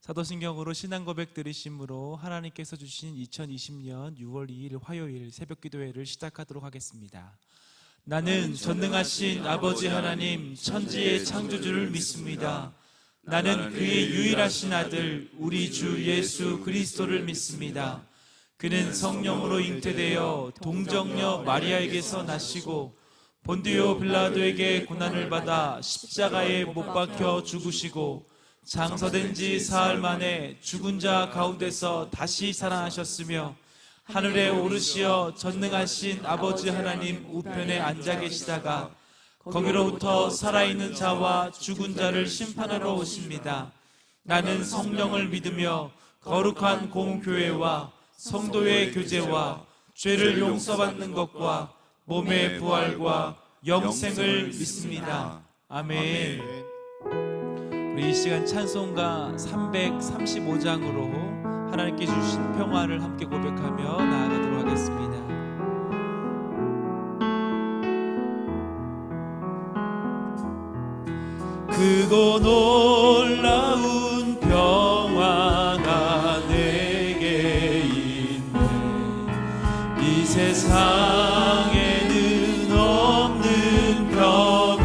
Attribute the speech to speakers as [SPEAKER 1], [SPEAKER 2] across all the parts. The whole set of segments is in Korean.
[SPEAKER 1] 사도신경으로 신앙 고백 드리심으로 하나님께서 주신 2020년 6월 2일 화요일 새벽 기도회를 시작하도록 하겠습니다. 나는 전능하신 아버지 하나님 천지의 창조주를 믿습니다. 나는 그의 유일하신 아들 우리 주 예수 그리스도를 믿습니다. 그는 성령으로 잉태되어 동정녀 마리아에게서 나시고 본디오 빌라도에게 고난을 받아 십자가에 못 박혀 죽으시고 장서된 지 사흘 만에 죽은 자 가운데서 다시 살아나셨으며 하늘에 오르시어 전능하신 아버지 하나님 우편에 앉아 계시다가 거기로부터 살아있는 자와 죽은 자를 심판하러 오십니다. 나는 성령을 믿으며 거룩한 공교회와 성도의 교제와 죄를 용서받는 것과 몸의 부활과 영생을 믿습니다. 아멘. 우리 이 시간 찬송가 335장으로 하나님께 주신 평화를 함께 고백하며 나아가도록 하겠습니다. 크고 놀라운 평화가 내게 있네. 이 세상에는 없는 평화.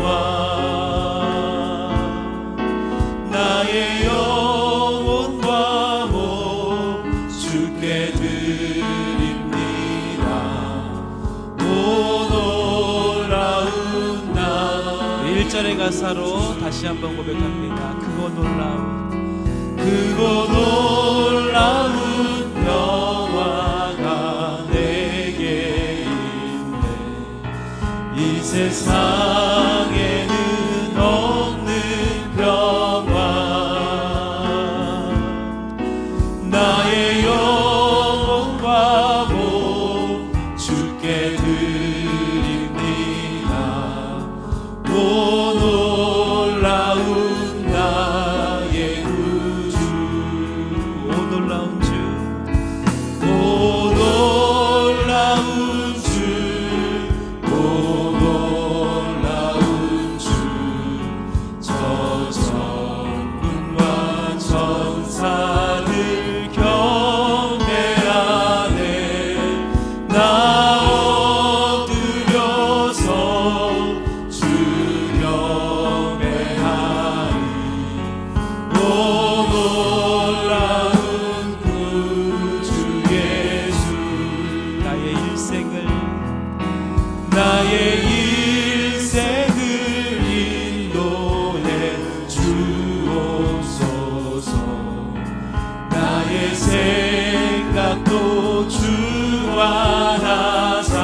[SPEAKER 1] 나의 영혼과 몸 주께 드립니다. 오 놀라운 나. 1절의 가사로 다시 한번 고백합니다. 크고 놀라운 평화가 내게 있네. 이 세상에는 없는 평화. 나의 영혼과 몸 주께 드립니다. 오 놀라운 나의 구주. 오 놀라운 주. 오 놀라운 주. 오 놀라운 주. 저 천군과 천사들 경배하네. 나 엎드려서 주 경배하리. 오 놀라운 구주 예수. 나의 일생을 인도해 주옵소서. 나의 생각도 주관하사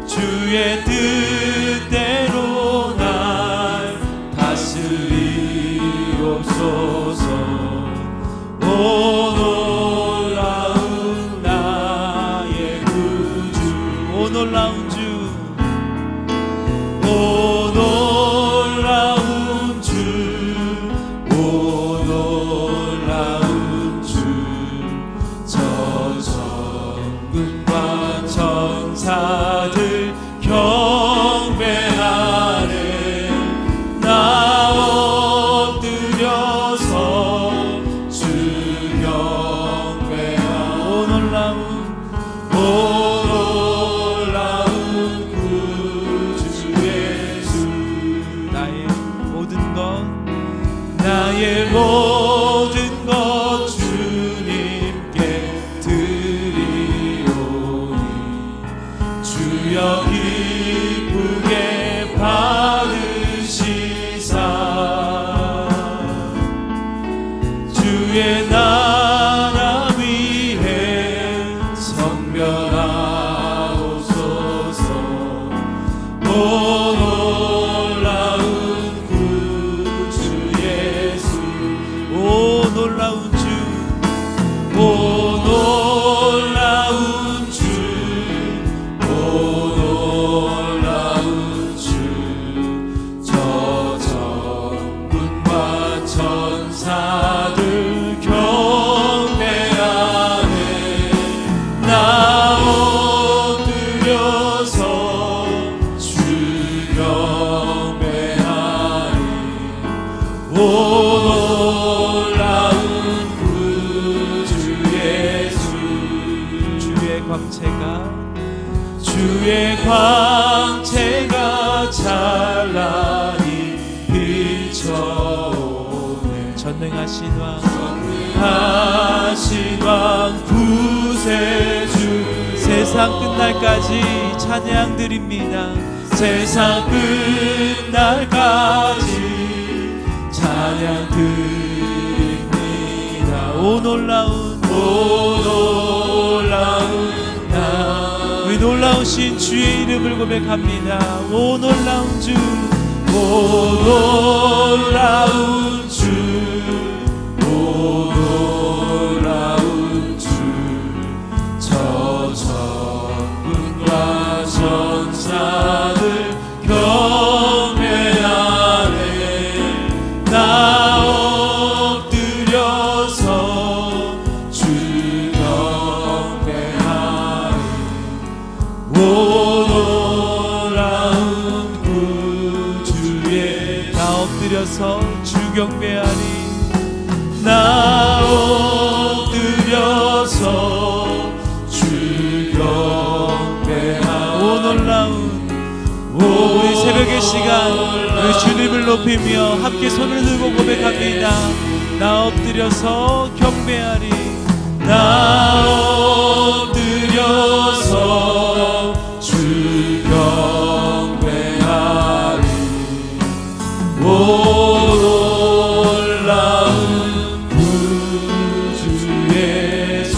[SPEAKER 1] 주의 뜻대로 날 다스리옵소서. 오 놀라운 나의 구주. 오 놀라운 주. 오 놀라운 주. 오 놀라운 주. 저 천군과 천사들 경배하네. 나 엎드려서 주 경배하네. 오 놀라운 구주 예수. 나의 모든 것 주님께 드리오니 주여 기쁘게 받으시사 주의 나라 위해 성별하옵소서. 오 놀라운 구주 예수. 오 오 놀라운 구주 예수. 주의 광채가 찬란히 비춰오네. 전능하신 왕 구세주. 세상 끝날까지 찬양 드립니다. 세상 끝날까지 찬양 드립니다. 오 놀라운 나. 우리 놀라우신 주의 이름을 고백합니다. 오 놀라운 주. 오 놀라운 주. 오 놀라운 주. 저 천군과 천사들 경배하네. 나 엎드려서 주 경배하리. 오 놀라운 구주의. 나 엎드려서 주 경배하리. 나 엎드려서 주 경배하리. 오 놀라운. 우리 새벽의 시간 우리 주님을 높이며 함께 손을 들고 고백합니다. 나 엎드려서 경배하리. 나 엎드려서 주 경배하리. 오 놀라운 구주 예수.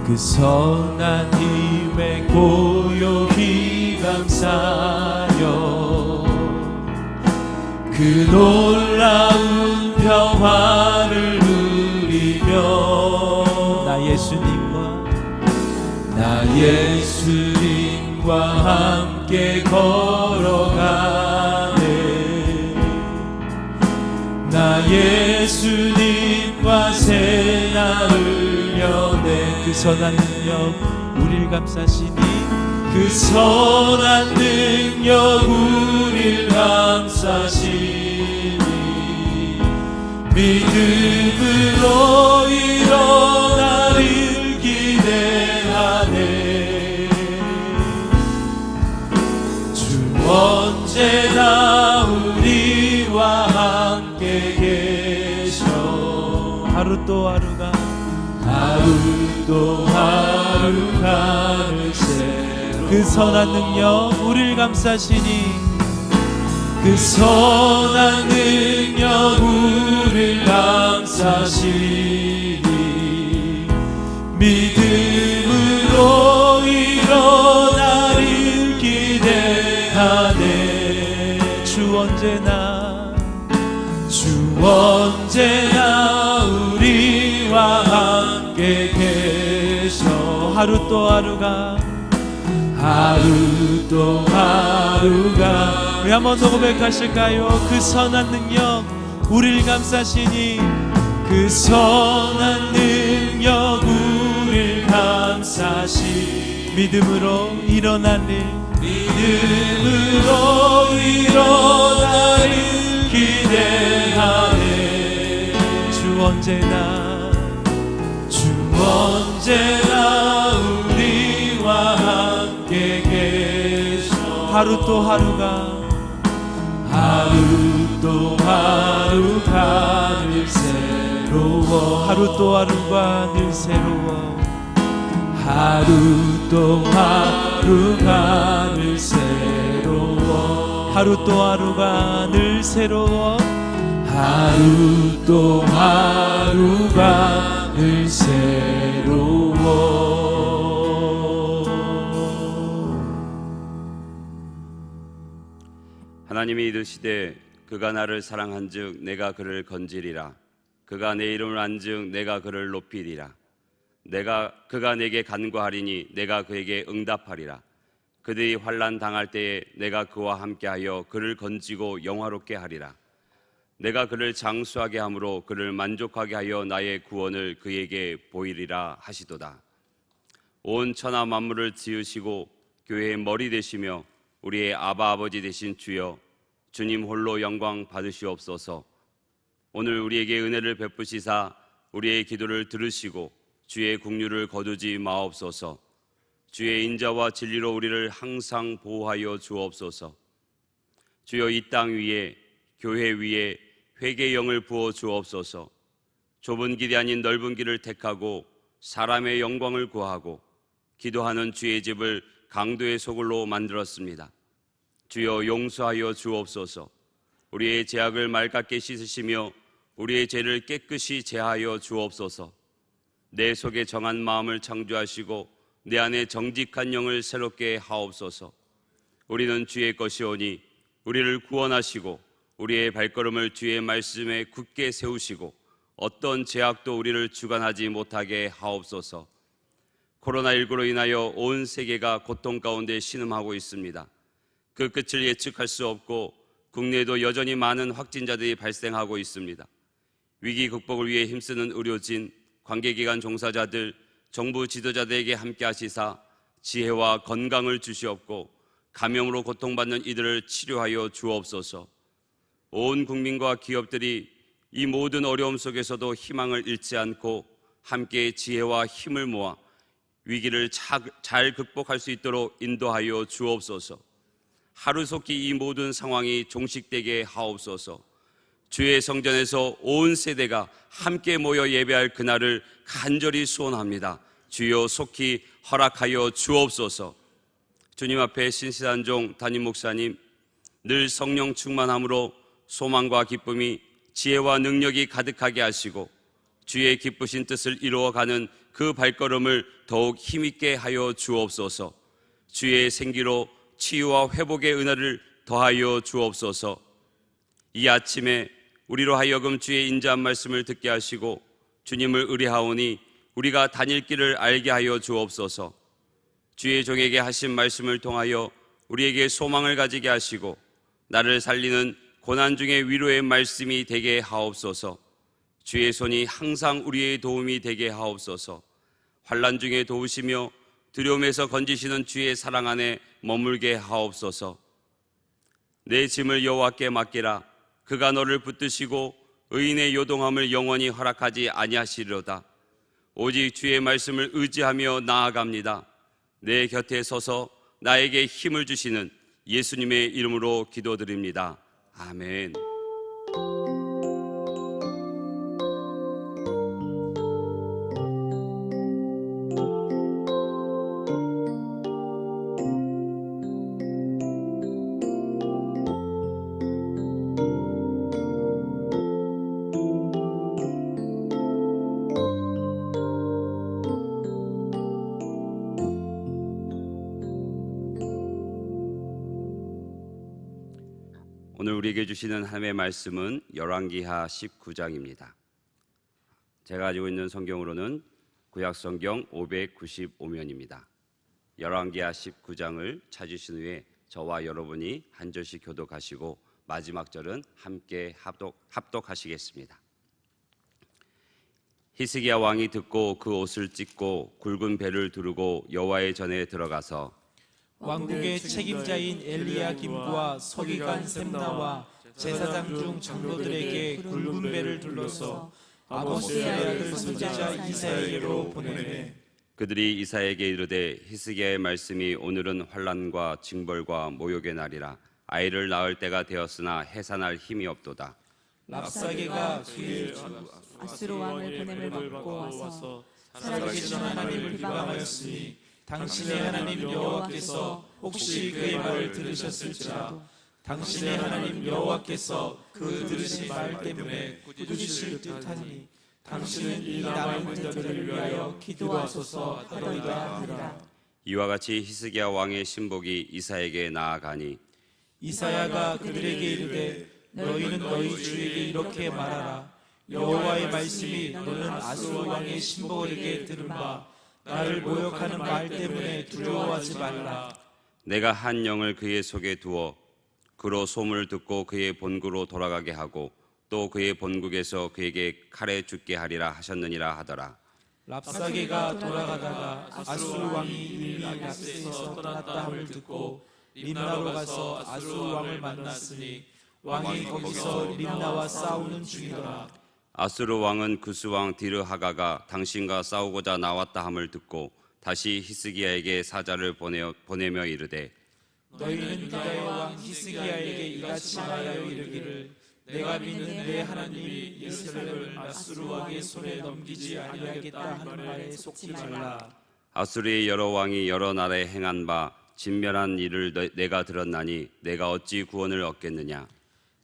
[SPEAKER 1] 그 선한 힘에 고요히 감사여 그 놀라운 평화를 누리며 나 예수님과 함께 걸어가네. 나 예수님과 새 날을 여네. 그 선한 능력 우릴 감싸시니. 그 선한 능력 우릴 감싸시니. 믿음으로 일어나를 기대하네. 주 언제나 우리와 함께 계셔. 하루 또 하루가 늘 새로. 그 선한 능력 우릴 감싸시니. 그 선한 능력 우릴 감싸시니. 믿음으로 일어나를 기대하네. 주 언제나 우리와 함께 계셔. 하루 또 하루가 우리 한 번 더 고백하실까요? 그 선한 능력 우릴 감싸시니. 그 선한 능력 우릴 감싸시. 믿음으로 일어나를 기대하네. 주 언제나 우리와 함께 계셔. 하루 또 하루가 늘 새로워. 하루 또 하루가 늘 새로워. 하루 또 하루가 늘 새로워. 하루 또 하루가 늘 새로워. 하루 또 하루가 늘 새로워.
[SPEAKER 2] 하나님이 이르시되 그가 나를 사랑한즉 내가 그를 건지리라. 그가 내 이름을 안즉 내가 그를 높이리라. 그가 내게 간구하리니 내가 그에게 응답하리라. 그들이 환난 당할 때에 내가 그와 함께하여 그를 건지고 영화롭게 하리라. 내가 그를 장수하게 함으로 그를 만족하게 하여 나의 구원을 그에게 보이리라 하시도다. 온 천하 만물을 지으시고 교회의 머리 되시며 우리의 아바 아버지 되신 주여, 주님 홀로 영광 받으시옵소서. 오늘 우리에게 은혜를 베푸시사 우리의 기도를 들으시고 주의 국류를 거두지 마옵소서. 주의 인자와 진리로 우리를 항상 보호하여 주옵소서. 주여, 이 땅 위에, 교회 위에 회개의 영을 부어 주옵소서. 좁은 길이 아닌 넓은 길을 택하고 사람의 영광을 구하고 기도하는 주의 집을 강도의 소굴로 만들었습니다. 주여, 용서하여 주옵소서. 우리의 죄악을 맑게 씻으시며 우리의 죄를 깨끗이 제하여 주옵소서. 내 속에 정한 마음을 창조하시고 내 안에 정직한 영을 새롭게 하옵소서. 우리는 주의 것이오니 우리를 구원하시고 우리의 발걸음을 주의 말씀에 굳게 세우시고 어떤 죄악도 우리를 주관하지 못하게 하옵소서. 코로나19로 인하여 온 세계가 고통 가운데 신음하고 있습니다. 그 끝을 예측할 수 없고 국내에도 여전히 많은 확진자들이 발생하고 있습니다. 위기 극복을 위해 힘쓰는 의료진, 관계기관 종사자들, 정부 지도자들에게 함께 하시사 지혜와 건강을 주시옵고 감염으로 고통받는 이들을 치료하여 주옵소서. 온 국민과 기업들이 이 모든 어려움 속에서도 희망을 잃지 않고 함께 지혜와 힘을 모아 위기를 잘 극복할 수 있도록 인도하여 주옵소서. 하루속히 이 모든 상황이 종식되게 하옵소서. 주의 성전에서 온 세대가 함께 모여 예배할 그날을 간절히 소원합니다. 주여, 속히 허락하여 주옵소서. 주님 앞에 신실한 종 담임 목사님, 늘 성령 충만함으로 소망과 기쁨이, 지혜와 능력이 가득하게 하시고 주의 기쁘신 뜻을 이루어가는 그 발걸음을 더욱 힘있게 하여 주옵소서. 주의 생기로 치유와 회복의 은혜를 더하여 주옵소서. 이 아침에 우리로 하여금 주의 인자한 말씀을 듣게 하시고 주님을 의뢰하오니 우리가 다닐 길을 알게 하여 주옵소서. 주의 종에게 하신 말씀을 통하여 우리에게 소망을 가지게 하시고 나를 살리는 고난 중에 위로의 말씀이 되게 하옵소서. 주의 손이 항상 우리의 도움이 되게 하옵소서. 환난 중에 도우시며 두려움에서 건지시는 주의 사랑 안에 머물게 하옵소서. 내 짐을 여호와께 맡기라. 그가 너를 붙드시고 의인의 요동함을 영원히 허락하지 아니하시리로다. 오직 주의 말씀을 의지하며 나아갑니다. 내 곁에 서서 나에게 힘을 주시는 예수님의 이름으로 기도드립니다. 아멘. 오늘 우리에게 주시는 하나님의 말씀은 열왕기하 19장입니다. 제가 가지고 있는 성경으로는 구약성경 595면입니다. 열왕기하 19장을 찾으신 후에 저와 여러분이 한 절씩 교독하시고 마지막 절은 함께 합독하시겠습니다. 히스기야 왕이 듣고 그 옷을 찢고 굵은 배를 두르고 여호와의 전에 들어가서
[SPEAKER 1] 왕국의 책임자인 엘리야김과 서기관 셈나와 제사장 중 장로들에게 굵은 배를 둘러서 아모스의 아들 선지자 이사야에게로 보내매
[SPEAKER 2] 그들이 이사야에게 이르되 히스기야의 말씀이 오늘은 환난과 징벌과 모욕의 날이라 아이를 낳을 때가 되었으나 해산할 힘이 없도다.
[SPEAKER 1] 랍사게가 그의
[SPEAKER 3] 아수르 왕을 보냄을 받고 와서
[SPEAKER 1] 살아계신 하나님을 비방하였으니 당신의 하나님 여호와께서 혹시 그의 말을 들으셨을지라도 당신의 하나님 여호와께서 그 들으신 말 때문에 꾸짖으실 듯하니 당신은 이 남아있는 자들을 위하여 기도하소서 하더이다 하니라.
[SPEAKER 2] 이와 같이 히스기야 왕의 신복이 이사야에게 나아가니
[SPEAKER 1] 이사야가 그들에게 이르되 너희는 너희 주에게 이렇게 말하라. 여호와의 말씀이 너는 아수르 왕의 신복에게 들은 바 나를 모욕하는 말 때문에 두려워하지 말라.
[SPEAKER 2] 내가 한 영을 그의 속에 두어 그로 소문을 듣고 그의 본국으로 돌아가게 하고 또 그의 본국에서 그에게 칼에 죽게 하리라 하셨느니라 하더라.
[SPEAKER 1] 랍사게가 돌아가다가 아수르 왕이 이미 랍사에서 떠났다 함을 듣고 림나로 가서 아수르 왕을 만났으니 왕이 거기서 림나와 싸우는 중이더라.
[SPEAKER 2] 아수르 왕은 구스 왕 디르하가가 당신과 싸우고자 나왔다 함을 듣고 다시 히스기야에게 사자를 보내며 이르되
[SPEAKER 1] 너희는 유다의 왕 히스기야에게 이같이 말하여 이르기를 내가 믿는 내 하나님이 예루살렘을 아수르 왕의 손에 넘기지 아니하겠다 하는 말에 속지 말라.
[SPEAKER 2] 아수르의 여러 왕이 여러 나라에 행한 바 진멸한 일을 내가 들었나니 내가 어찌 구원을 얻겠느냐.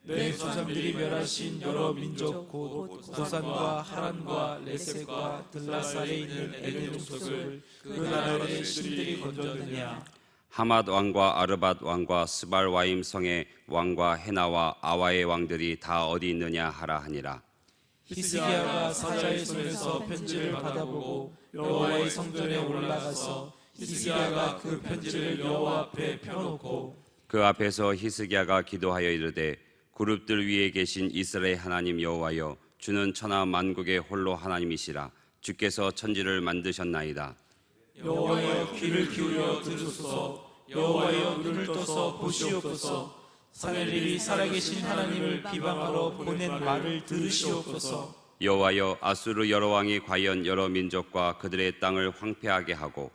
[SPEAKER 1] 내 조상들이 멸하신 여러 민족 곧 고산과 하란과 레셋과 들라사에 있는 에덴 족속을 그 나라의 신들이 건졌느냐.
[SPEAKER 2] 하맛 왕과 아르밧 왕과 스발와임 성의 왕과 헤나와 아와의 왕들이 다 어디 있느냐 하라 하니라.
[SPEAKER 1] 히스기야가 사자의 손에서 편지를 받아보고 여호와의 성전에 올라가서 히스기야가 그 편지를 여호와 앞에 펴놓고
[SPEAKER 2] 그 앞에서 히스기야가 기도하여 이르되 그룹들 위에 계신 이스라엘 하나님 여호와여, 주는 천하 만국의 홀로 하나님이시라. 주께서 천지를 만드셨나이다.
[SPEAKER 1] 여호와여 귀를 기울여 들으소서. 여호와여 눈을 떠서 보시옵소서. 사멜일이 살아계신 하나님을 비방하러 보낸 말을 들으시옵소서.
[SPEAKER 2] 여호와여, 아수르 여러 왕이 과연 여러 민족과 그들의 땅을 황폐하게 하고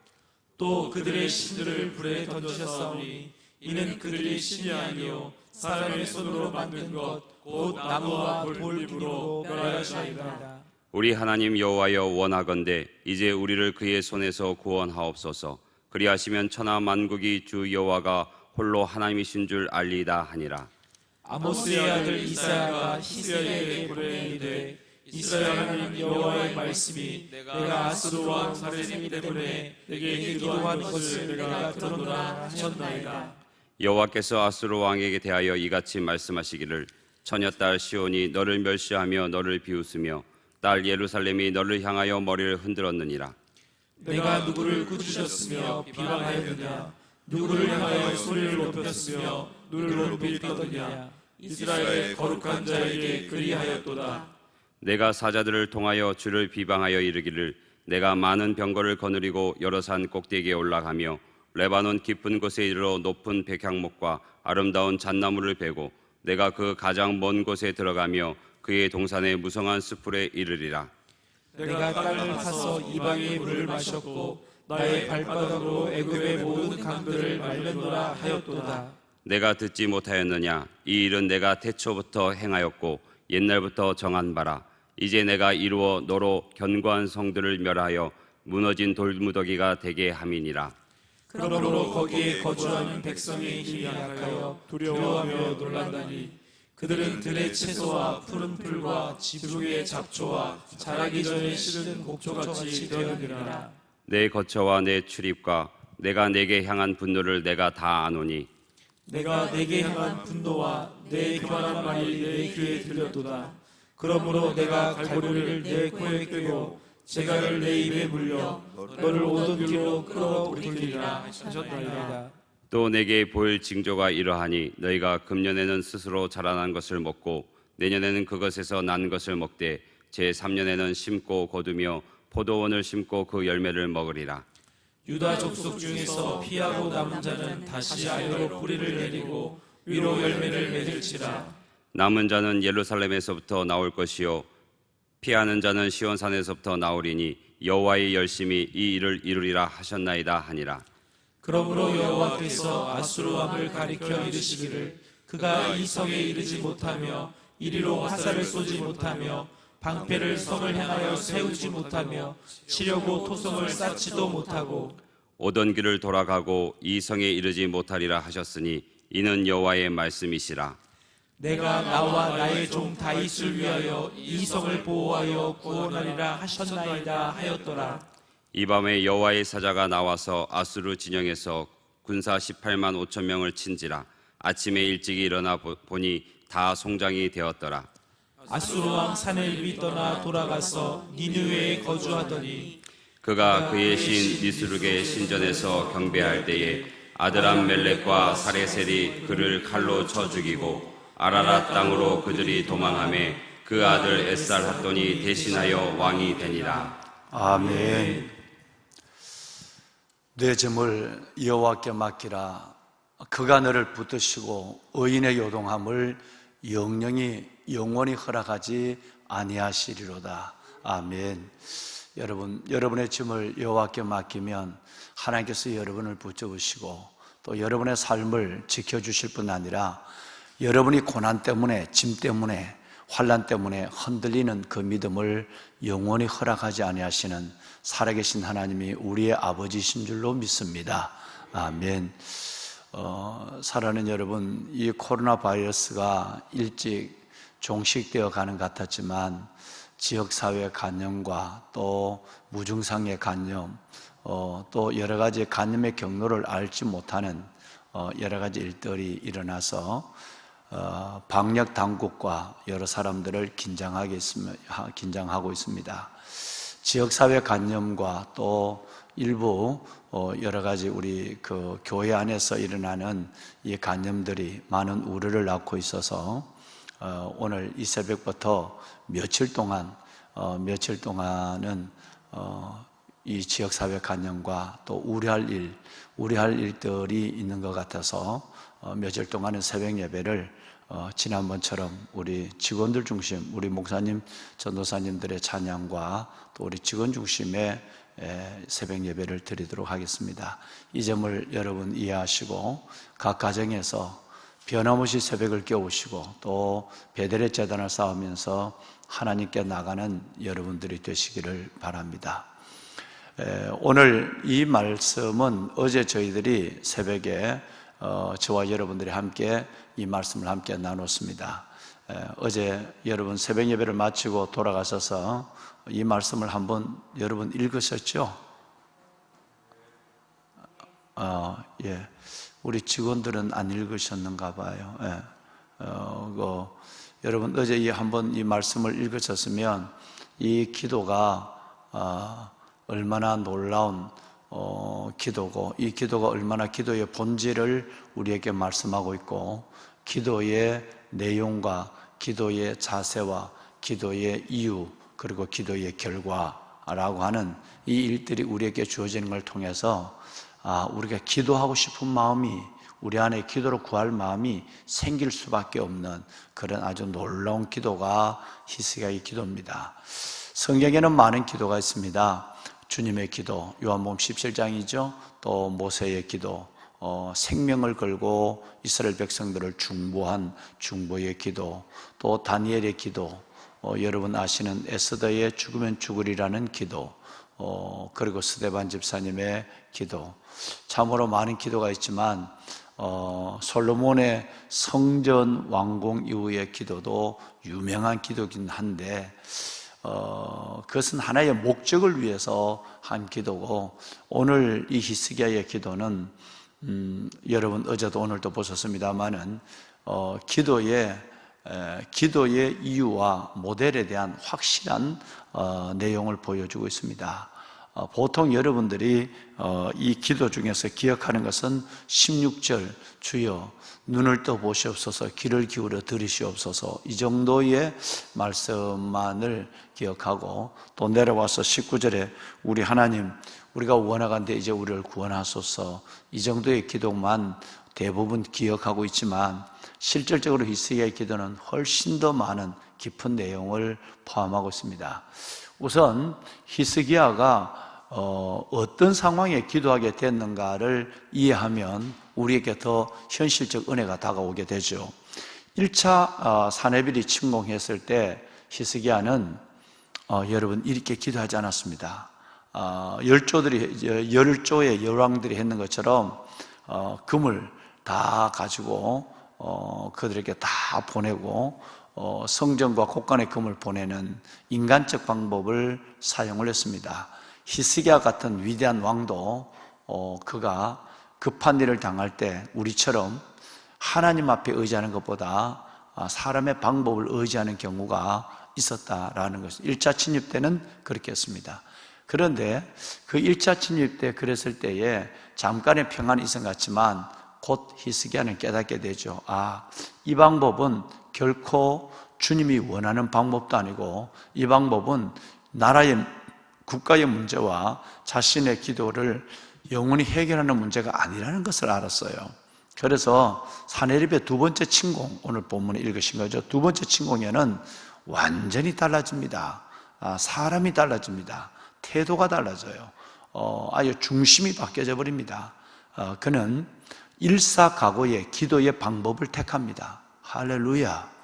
[SPEAKER 1] 또 그들의 신들을 불에 던지셨사오니 이는 그들의 신이 아니요 사람의 손으로 만든 것 곧 나무와 돌기름으로 멸하시나이다.
[SPEAKER 2] 우리 하나님 여호와여, 원하건대 이제 우리를 그의 손에서 구원하옵소서. 그리하시면 천하 만국이 주 여호와가 홀로 하나님이신 줄 알리이다 하니라.
[SPEAKER 1] 아모스의 아들 이사야가 히스기야에게 보내이르되 이스라엘 하나님 여호와의 말씀이 내가 아수르 왕 사르셈 때문에 내게 기도하는 것을 내가 들었노라 하셨나이다.
[SPEAKER 2] 여호와께서 아수르 왕에게 대하여 이같이 말씀하시기를 처녀딸 시온이 너를 멸시하며 너를 비웃으며 딸 예루살렘이 너를 향하여 머리를 흔들었느니라.
[SPEAKER 1] 내가 누구를 꾸짖었으며 비방하였느냐. 누구를 향하여 소리를 높였으며 눈을 높이 떠드냐. 이스라엘의 거룩한 자에게 그리하였도다.
[SPEAKER 2] 내가 사자들을 통하여 주를 비방하여 이르기를 내가 많은 병거를 거느리고 여러 산 꼭대기에 올라가며 레바논 깊은 곳에 이르러 높은 백향목과 아름다운 잣나무를 베고 내가 그 가장 먼 곳에 들어가며 그의 동산의 무성한 숲풀에 이르리라.
[SPEAKER 1] 내가 땅을 파서 이방의 물을 마셨고 나의 발바닥으로 애굽의 모든 강들을 말렸노라 하였도다.
[SPEAKER 2] 내가 듣지 못하였느냐. 이 일은 내가 태초부터 행하였고 옛날부터 정한 바라. 이제 내가 이루어 너로 견고한 성들을 멸하여 무너진 돌무더기가 되게 함이니라.
[SPEAKER 1] 그러므로 거기에 거주하는 백성의 힘이 약하여 두려워하며 놀란다니 그들은 들의 채소와 푸른 풀과 지붕의 잡초와 자라기 전에 시든 곡초같이 되었느니라.
[SPEAKER 2] 내 거처와 내 출입과 내가 내게 향한 분노를 내가 다 아노니
[SPEAKER 1] 내가 내게 향한 분노와 내 교만한 말이 내 귀에 들렸도다. 그러므로 내가 갈고리를 내 코에 꿰고 재갈을 내 입에 물려 너를 오던 길로 끌어올리리라 하셨나이다.
[SPEAKER 2] 또 내게 보일 징조가 이러하니 너희가 금년에는 스스로 자라난 것을 먹고 내년에는 그것에서 난 것을 먹되 제3년에는 심고 거두며 포도원을 심고 그 열매를 먹으리라.
[SPEAKER 1] 유다 족속 중에서 피하고 남은 자는 다시 아래로 뿌리를 내리고 위로 열매를 맺을지라.
[SPEAKER 2] 남은 자는 예루살렘에서부터 나올 것이요 피하는 자는 시온산에서부터 나오리니 여호와의 열심히 이 일을 이루리라 하셨나이다 하니라.
[SPEAKER 1] 그러므로 여호와께서 아수르 왕을 가리켜 이르시기를 그가 이 성에 이르지 못하며 이리로 화살을 쏘지 못하며 방패를 성을 향하여 세우지 못하며 치려고 토성을 쌓지도 못하고
[SPEAKER 2] 오던 길을 돌아가고 이 성에 이르지 못하리라 하셨으니 이는 여호와의 말씀이시라.
[SPEAKER 1] 내가 나와 나의 종 다윗을 위하여 이 성을 보호하여 구원하리라 하셨나이다 하였더라.
[SPEAKER 2] 이 밤에 여호와의 사자가 나와서 아수르 진영에서 군사 18만 5천 명을 친지라. 아침에 일찍 일어나 보니 다 송장이 되었더라.
[SPEAKER 1] 아수르 왕 사넬립이 떠나 돌아가서 니느웨에 거주하더니
[SPEAKER 2] 그가 그의 신 니스룩의 신전에서 경배할 때에 아드람 멜렉과 사레셀이 그를 칼로 쳐 죽이고 아라랏 땅으로 그들이 도망하매 그 아들 에살 핫돈이 대신하여 왕이 되니라.
[SPEAKER 4] 아멘. 내 점을 여호와께 맡기라. 그가 너를 붙드시고 의인의 요동함을 영원히 허락하지 아니하시리로다. 아멘. 여러분의 짐을 여호와께 맡기면 하나님께서 여러분을 붙잡으시고 또 여러분의 삶을 지켜주실 뿐 아니라 여러분이 고난 때문에, 짐 때문에, 환난 때문에 흔들리는 그 믿음을 영원히 허락하지 아니하시는 살아계신 하나님이 우리의 아버지신 줄로 믿습니다. 아멘. 사랑하는 여러분, 이 코로나 바이러스가 일찍 종식되어 가는 것 같았지만 지역사회 간염과 또 무증상의 간염, 또 여러 가지 간염의 경로를 알지 못하는 여러 가지 일들이 일어나서 방역 당국과 여러 사람들을 긴장하고 있습니다. 지역사회 간염과 또 일부 여러 가지 우리 그 교회 안에서 일어나는 이 간염들이 많은 우려를 낳고 있어서 오늘 이 새벽부터 며칠 동안은 이 지역사회 간염과 또 우려할 일들이 있는 것 같아서 며칠 동안은 새벽 예배를 지난번처럼 우리 직원들 중심, 우리 목사님, 전도사님들의 찬양과 또 우리 직원 중심의 새벽 예배를 드리도록 하겠습니다. 이 점을 여러분 이해하시고 각 가정에서 변함없이 새벽을 깨우시고 또 베델의 제단을 쌓으면서 하나님께 나가는 여러분들이 되시기를 바랍니다. 오늘 이 말씀은 어제 저희들이 새벽에 저와 여러분들이 함께 이 말씀을 함께 나눴습니다. 어제 여러분 새벽 예배를 마치고 돌아가셔서 이 말씀을 한번 여러분 읽으셨죠? 예. 우리 직원들은 안 읽으셨는가 봐요. 예. 여러분 어제 한번 이 말씀을 읽으셨으면 이 기도가 얼마나 놀라운 기도고 이 기도가 얼마나 기도의 본질을 우리에게 말씀하고 있고 기도의 내용과 기도의 자세와 기도의 이유 그리고 기도의 결과라고 하는 이 일들이 우리에게 주어지는 걸 통해서 우리가 기도하고 싶은 마음이 우리 안에 기도로 구할 마음이 생길 수밖에 없는 그런 아주 놀라운 기도가 히스기야의 기도입니다. 성경에는 많은 기도가 있습니다. 주님의 기도, 요한복음 17장이죠. 또 모세의 기도, 생명을 걸고 이스라엘 백성들을 중보한 중보의 기도, 또 다니엘의 기도, 여러분 아시는 에스더의 죽으면 죽으리라는 기도, 그리고 스데반 집사님의 기도, 참으로 많은 기도가 있지만 솔로몬의 성전 완공 이후의 기도도 유명한 기도긴 한데 그것은 하나의 목적을 위해서 한 기도고 오늘 이 히스기야의 기도는 여러분 어제도 오늘도 보셨습니다마는 기도의 이유와 모델에 대한 확실한 내용을 보여주고 있습니다. 보통 여러분들이 이 기도 중에서 기억하는 것은 16절 주여 눈을 떠 보시옵소서 귀를 기울여 들으시옵소서 이 정도의 말씀만을 기억하고 또 내려와서 19절에 우리 하나님 우리가 원하건대 이제 우리를 구원하소서 이 정도의 기도만 대부분 기억하고 있지만 실질적으로 히스기야의 기도는 훨씬 더 많은 깊은 내용을 포함하고 있습니다. 우선 히스기야가 어떤 상황에 기도하게 됐는가를 이해하면 우리에게 더 현실적 은혜가 다가오게 되죠. 1차 사네빌이 침공했을 때 히스기야는 여러분 이렇게 기도하지 않았습니다. 열조의 열왕들이 했는 것처럼 금을 다 가지고 그들에게 다 보내고 성전과 곳간의 금을 보내는 인간적 방법을 사용을 했습니다. 히스기야 같은 위대한 왕도 그가 급한 일을 당할 때 우리처럼 하나님 앞에 의지하는 것보다 사람의 방법을 의지하는 경우가 있었다라는 것을 1차 침입 때는 그렇게 했습니다. 그런데 그 1차 침입 때 그랬을 때에 잠깐의 평안이 있은 것 같지만 곧 히스기야는 깨닫게 되죠. 이 방법은 결코 주님이 원하는 방법도 아니고 이 방법은 나라의 국가의 문제와 자신의 기도를 영원히 해결하는 문제가 아니라는 것을 알았어요. 그래서 사내립의 두 번째 침공, 오늘 본문에 읽으신 거죠. 두 번째 침공에는 완전히 달라집니다. 사람이 달라집니다. 태도가 달라져요. 아예 중심이 바뀌어져 버립니다. 그는 일사각오의 기도의 방법을 택합니다. 할렐루야.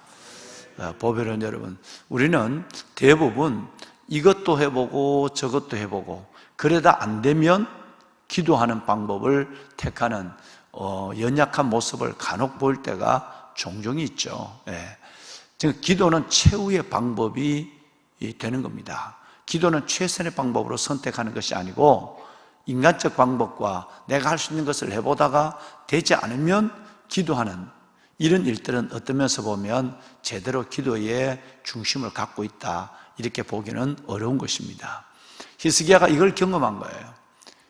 [SPEAKER 4] 보배론 여러분, 우리는 대부분 이것도 해보고 저것도 해보고 그러다 안 되면 기도하는 방법을 택하는 연약한 모습을 간혹 볼 때가 종종 있죠. 즉 기도는 최후의 방법이 되는 겁니다. 기도는 최선의 방법으로 선택하는 것이 아니고 인간적 방법과 내가 할 수 있는 것을 해보다가 되지 않으면 기도하는 이런 일들은 어떤 면에서 보면 제대로 기도의 중심을 갖고 있다, 이렇게 보기는 어려운 것입니다. 히스기야가 이걸 경험한 거예요.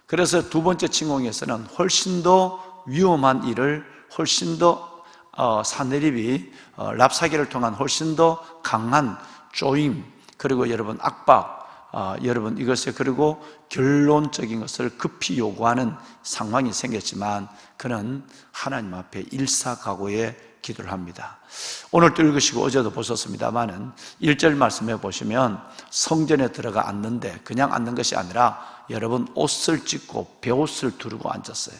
[SPEAKER 4] 그래서 두 번째 침공에서는 훨씬 더 위험한 일을, 훨씬 더 사내립이 랍사기를 통한 훨씬 더 강한 조임, 그리고 여러분 압박, 여러분 이것에 그리고 결론적인 것을 급히 요구하는 상황이 생겼지만 그는 하나님 앞에 일사각오의 기도를 합니다. 오늘도 읽으시고 어제도 보셨습니다마는 1절 말씀해 보시면 성전에 들어가 앉는데 그냥 앉는 것이 아니라 여러분 옷을 찢고 베옷을 두르고 앉았어요.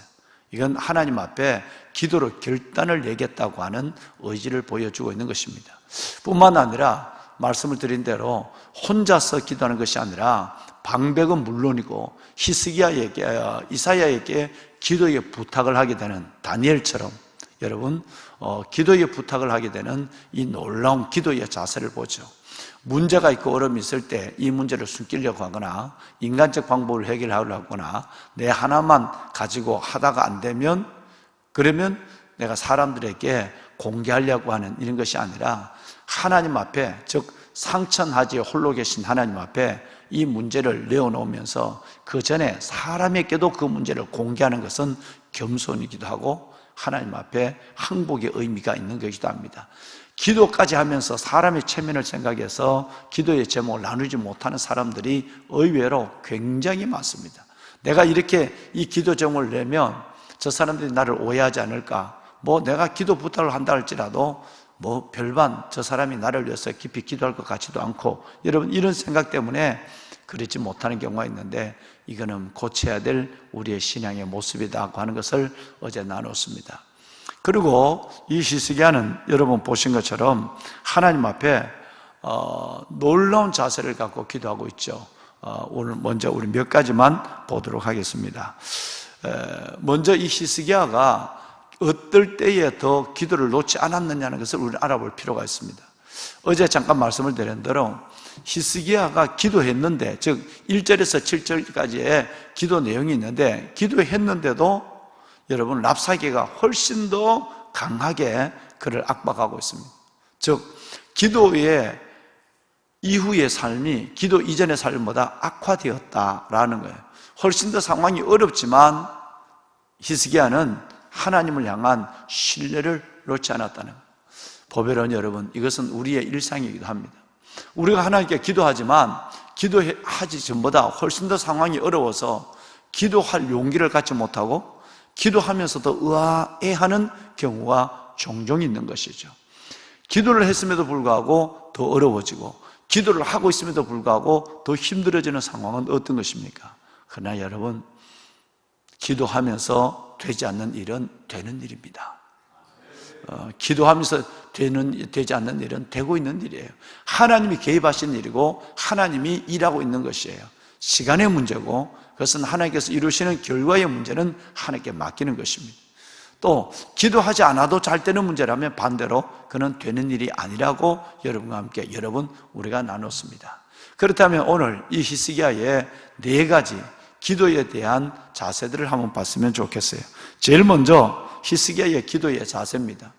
[SPEAKER 4] 이건 하나님 앞에 기도로 결단을 내겠다고 하는 의지를 보여주고 있는 것입니다. 뿐만 아니라 말씀을 드린 대로 혼자서 기도하는 것이 아니라 방백은 물론이고 히스기야에게, 이사야에게 기도의 부탁을 하게 되는 다니엘처럼 여러분 기도의 부탁을 하게 되는 이 놀라운 기도의 자세를 보죠. 문제가 있고 어려움이 있을 때 이 문제를 숨기려고 하거나 인간적 방법을 해결하려고 하거나 내 하나만 가지고 하다가 안 되면 그러면 내가 사람들에게 공개하려고 하는 이런 것이 아니라 하나님 앞에, 즉 상천하지에 홀로 계신 하나님 앞에 이 문제를 내어놓으면서 그 전에 사람에게도 그 문제를 공개하는 것은 겸손이기도 하고 하나님 앞에 항복의 의미가 있는 것이기도 합니다. 기도까지 하면서 사람의 체면을 생각해서 기도의 제목을 나누지 못하는 사람들이 의외로 굉장히 많습니다. 내가 이렇게 이 기도 제목을 내면 저 사람들이 나를 오해하지 않을까, 내가 기도 부탁을 한다 할지라도 별반 저 사람이 나를 위해서 깊이 기도할 것 같지도 않고, 여러분 이런 생각 때문에 그렇지 못하는 경우가 있는데 이거는 고쳐야 될 우리의 신앙의 모습이라고 하는 것을 어제 나눴습니다. 그리고 이 히스기야는 여러분 보신 것처럼 하나님 앞에 놀라운 자세를 갖고 기도하고 있죠. 오늘 먼저 우리 몇 가지만 보도록 하겠습니다. 먼저 이 히스기야가 어떨 때에 더 기도를 놓지 않았느냐는 것을 우리는 알아볼 필요가 있습니다. 어제 잠깐 말씀을 드린 대로 히스기야가 기도했는데, 즉 1절에서 7절까지의 기도 내용이 있는데 기도했는데도 여러분 랍사기가 훨씬 더 강하게 그를 압박하고 있습니다. 즉 기도의 이후의 삶이 기도 이전의 삶보다 악화되었다라는 거예요. 훨씬 더 상황이 어렵지만 히스기야는 하나님을 향한 신뢰를 놓지 않았다는 거예요. 보배로운 여러분, 이것은 우리의 일상이기도 합니다. 우리가 하나님께 기도하지만 기도하지 전보다 훨씬 더 상황이 어려워서 기도할 용기를 갖지 못하고 기도하면서도 의아해하는 경우가 종종 있는 것이죠. 기도를 했음에도 불구하고 더 어려워지고 기도를 하고 있음에도 불구하고 더 힘들어지는 상황은 어떤 것입니까? 그러나 여러분, 기도하면서 되지 않는 일은 되는 일입니다. 기도하면서 되지 않는 일은 되고 있는 일이에요. 하나님이 개입하신 일이고 하나님이 일하고 있는 것이에요. 시간의 문제고 그것은 하나님께서 이루시는 결과의 문제는 하나님께 맡기는 것입니다. 또 기도하지 않아도 잘 되는 문제라면 반대로 그는 되는 일이 아니라고 여러분과 함께 우리가 나눴습니다. 그렇다면 오늘 이 히스기야의 4가지 기도에 대한 자세들을 한번 봤으면 좋겠어요. 제일 먼저 히스기야의 기도의 자세입니다.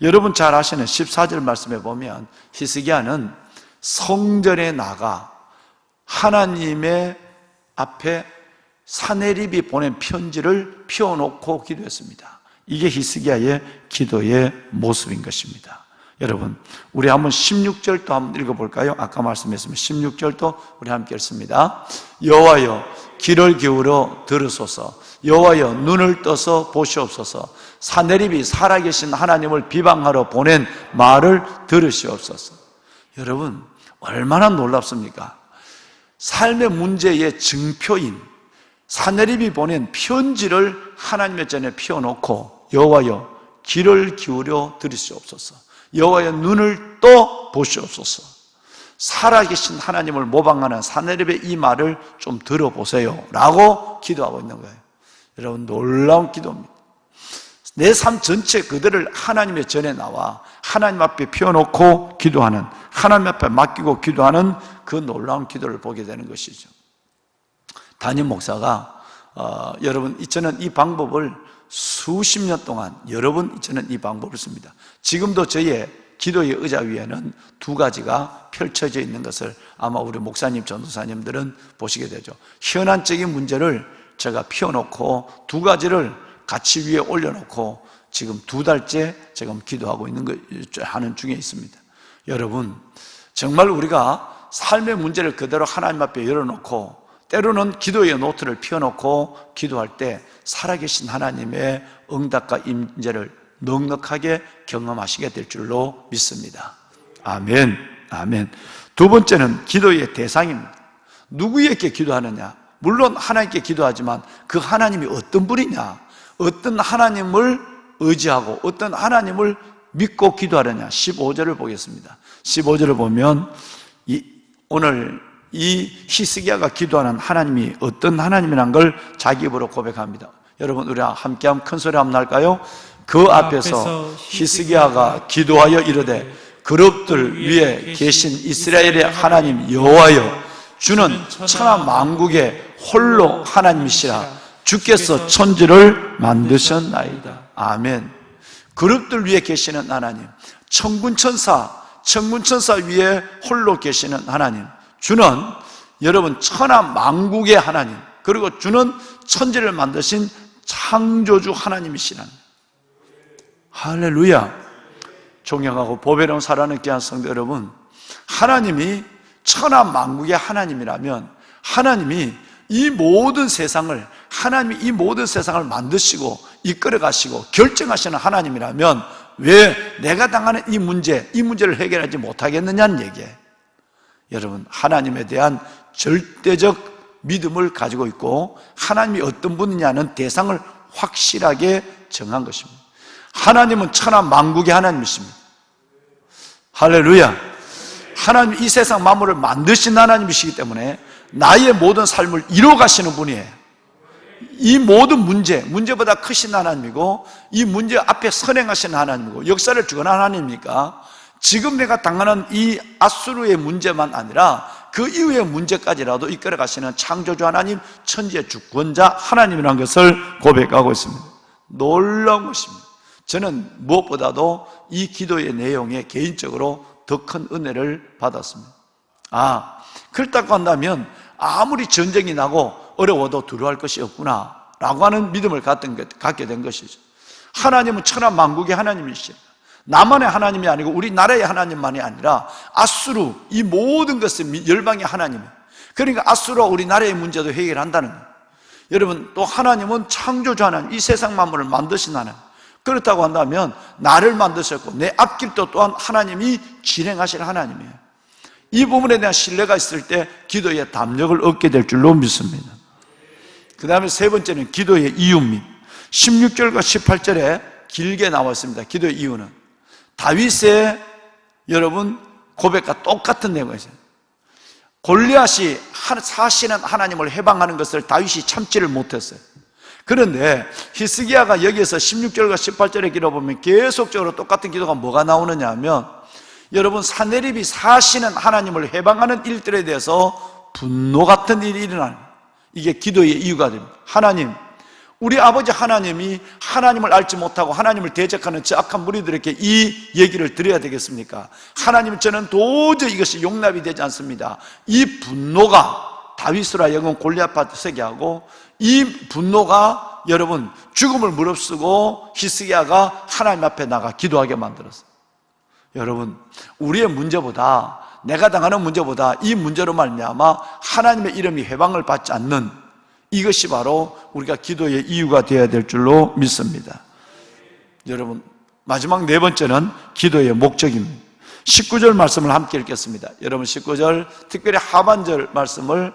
[SPEAKER 4] 여러분 잘 아시는 14절 말씀에 보면 히스기야는 성전에 나가 하나님의 앞에 사내립이 보낸 편지를 펴놓고 기도했습니다. 이게 히스기야의 기도의 모습인 것입니다. 여러분, 우리 한번 16절도 한번 읽어볼까요? 아까 말씀했으면 16절도 우리 함께 읽습니다. 여호와여 귀를 기울여 들으소서. 여호와여 눈을 떠서 보시옵소서. 사내립이 살아계신 하나님을 비방하러 보낸 말을 들으시옵소서. 여러분, 얼마나 놀랍습니까? 삶의 문제의 증표인 사내립이 보낸 편지를 하나님의 전에 피워놓고 여호와여 귀를 기울여 들으시옵소서. 여호와의 눈을 떠 보시옵소서. 살아계신 하나님을 모방하는 사내립의 이 말을 좀 들어보세요 라고 기도하고 있는 거예요. 여러분, 놀라운 기도입니다. 내 삶 전체 그들을 하나님의 전에 나와 하나님 앞에 피워놓고 기도하는, 하나님 앞에 맡기고 기도하는 그 놀라운 기도를 보게 되는 것이죠. 담임 목사가 여러분, 저는 이 방법을 수십 년 동안 여러 번 저는 이 방법을 씁니다. 지금도 저의 기도의 의자 위에는 두 가지가 펼쳐져 있는 것을 아마 우리 목사님, 전도사님들은 보시게 되죠. 현안적인 문제를 제가 피워놓고 두 가지를 같이 위에 올려놓고 지금 2달째 지금 기도하고 있는 거 하는 중에 있습니다. 여러분, 정말 우리가 삶의 문제를 그대로 하나님 앞에 열어놓고 때로는 기도의 노트를 피워놓고 기도할 때 살아계신 하나님의 응답과 임재를 넉넉하게 경험하시게 될 줄로 믿습니다. 아멘, 아멘. 두 번째는 기도의 대상입니다. 누구에게 기도하느냐? 물론 하나님께 기도하지만 그 하나님이 어떤 분이냐? 어떤 하나님을 의지하고 어떤 하나님을 믿고 기도하느냐? 15절을 보겠습니다. 15절을 보면 오늘 이 히스기야가 기도하는 하나님이 어떤 하나님이란 걸 자기 입으로 고백합니다. 여러분, 우리 함께 한번 큰 소리 한번 할까요? 그 앞에서 히스기야가 기도하여 이르되 그룹들 위에 계신 이스라엘의 하나님 여호와여, 주는 천하 만국의 홀로 하나님이시라. 주께서 천지를 만드셨나이다. 아멘. 그룹들 위에 계시는 하나님, 천군천사 위에 홀로 계시는 하나님, 주는 여러분 천하 만국의 하나님, 그리고 주는 천지를 만드신 창조주 하나님이시라는. 할렐루야. 존경하고 보배로운 살아는 귀한 성도 여러분, 하나님이 천하 만국의 하나님이라면 하나님이 이 모든 세상을 만드시고 이끌어 가시고 결정하시는 하나님이라면 왜 내가 당하는 이 문제를 해결하지 못하겠느냐는 얘기예요. 여러분, 하나님에 대한 절대적 믿음을 가지고 있고 하나님이 어떤 분이냐는 대상을 확실하게 정한 것입니다. 하나님은 천하 만국의 하나님이십니다. 할렐루야. 하나님 이 세상 만물을 만드신 하나님이시기 때문에 나의 모든 삶을 이루어 가시는 분이에요. 이 모든 문제보다 크신 하나님이고 이 문제 앞에 선행하시는 하나님이고 역사를 주관하는 하나님이니까 지금 내가 당하는 이 아수르의 문제만 아니라 그 이후의 문제까지라도 이끌어 가시는 창조주 하나님, 천지의 주권자 하나님이라는 것을 고백하고 있습니다. 놀라운 것입니다. 저는 무엇보다도 이 기도의 내용에 개인적으로 더 큰 은혜를 받았습니다. 그렇다고 한다면 아무리 전쟁이 나고 어려워도 두려워할 것이 없구나 라고 하는 믿음을 갖게 된 것이죠. 하나님은 천하 만국의 하나님이시죠. 나만의 하나님이 아니고 우리나라의 하나님만이 아니라 아수르, 이 모든 것은 열방의 하나님이에요. 그러니까 아수르와 우리나라의 문제도 해결한다는 거예요. 여러분, 또 하나님은 창조주 하나님, 이 세상 만물을 만드신 하나님. 그렇다고 한다면 나를 만드셨고 내 앞길도 또한 하나님이 진행하실 하나님이에요. 이 부분에 대한 신뢰가 있을 때 기도의 담력을 얻게 될 줄로 믿습니다. 그 다음에 세 번째는 기도의 이유입니다. 16절과 18절에 길게 나와 있습니다. 기도의 이유는 다윗의 여러분 고백과 똑같은 내용이죠. 골리앗이 사시는 하나님을 해방하는 것을 다윗이 참지를 못했어요. 그런데 히스기야가 여기에서 16절과 18절에 기도 보면 계속적으로 똑같은 기도가 뭐가 나오느냐 하면 여러분, 사내립이 사시는 하나님을 해방하는 일들에 대해서 분노 같은 일이 일어나는, 이게 기도의 이유가 됩니다. 하나님, 우리 아버지 하나님이 하나님을 알지 못하고 하나님을 대적하는 저 악한 무리들에게 이 얘기를 드려야 되겠습니까? 하나님, 저는 도저히 이것이 용납이 되지 않습니다. 이 분노가 다윗으로 하여금 골리앗 서게 하고 이 분노가 여러분 죽음을 무릅쓰고 히스기야가 하나님 앞에 나가 기도하게 만들었어요. 여러분, 우리의 문제보다, 내가 당하는 문제보다 이 문제로 말미암아 하나님의 이름이 회방을 받지 않는, 이것이 바로 우리가 기도의 이유가 되어야 될 줄로 믿습니다. 여러분, 마지막 네 번째는 기도의 목적입니다. 19절 말씀을 함께 읽겠습니다. 여러분, 19절 특별히 하반절 말씀을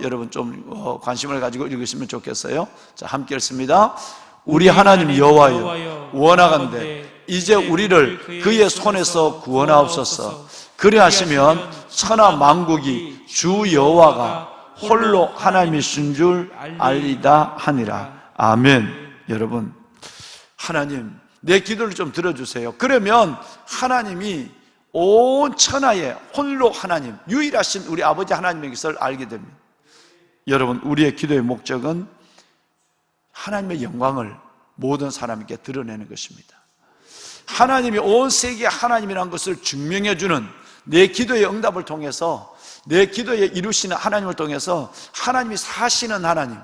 [SPEAKER 4] 여러분 좀 관심을 가지고 읽으시면 좋겠어요. 자, 함께 읽습니다. 우리 하나님 여호와여, 원하건대 이제 우리를 그의 손에서 구원하옵소서. 그리하시면 천하 만국이 주 여호와가 홀로 하나님이신 줄 알리다 하니라. 아멘. 여러분, 하나님 내 기도를 좀 들어주세요. 그러면 하나님이 온 천하에 홀로 하나님, 유일하신 우리 아버지 하나님의 것을 알게 됩니다. 여러분, 우리의 기도의 목적은 하나님의 영광을 모든 사람에게 드러내는 것입니다. 하나님이 온 세계에 하나님이라는 것을 증명해주는 내 기도의 응답을 통해서, 내 기도에 이루시는 하나님을 통해서 하나님이 사시는 하나님,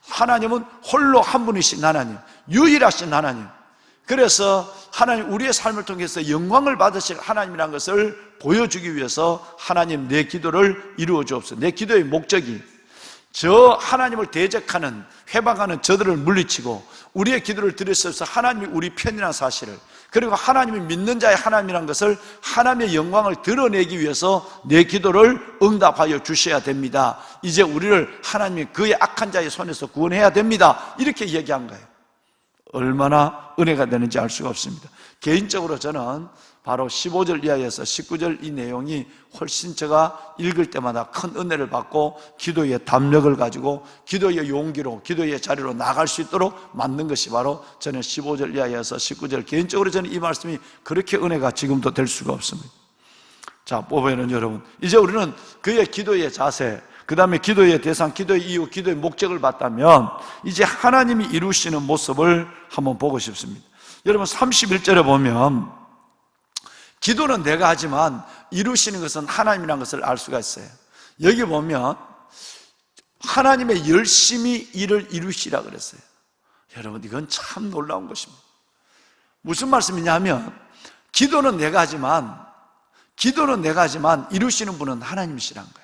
[SPEAKER 4] 하나님은 홀로 한 분이신 하나님, 유일하신 하나님, 그래서 하나님 우리의 삶을 통해서 영광을 받으실 하나님이라는 것을 보여주기 위해서 하나님 내 기도를 이루어 주옵소서. 내 기도의 목적이 저 하나님을 대적하는, 회방하는 저들을 물리치고 우리의 기도를 들으셔서 하나님이 우리 편이라는 사실을, 그리고 하나님이 믿는 자의 하나님이라는 것을, 하나님의 영광을 드러내기 위해서 내 기도를 응답하여 주셔야 됩니다. 이제 우리를 하나님이 그의 악한 자의 손에서 구원해야 됩니다. 이렇게 얘기한 거예요. 얼마나 은혜가 되는지 알 수가 없습니다. 개인적으로 저는 바로 15절 이하에서 19절 이 내용이 훨씬 제가 읽을 때마다 큰 은혜를 받고 기도의 담력을 가지고 기도의 용기로, 기도의 자리로 나갈 수 있도록 만든 것이 바로 저는 15절 이하에서 19절, 개인적으로 저는 이 말씀이 그렇게 은혜가 지금도 될 수가 없습니다. 자, 보면은 여러분, 이제 우리는 그의 기도의 자세, 그 다음에 기도의 대상, 기도의 이유, 기도의 목적을 봤다면 이제 하나님이 이루시는 모습을 한번 보고 싶습니다. 여러분, 31절에 보면 기도는 내가 하지만 이루시는 것은 하나님이라는 것을 알 수가 있어요. 여기 보면 하나님의 열심히 일을 이루시라 그랬어요. 여러분, 이건 참 놀라운 것입니다. 무슨 말씀이냐 하면 기도는 내가 하지만 이루시는 분은 하나님이시란 거예요.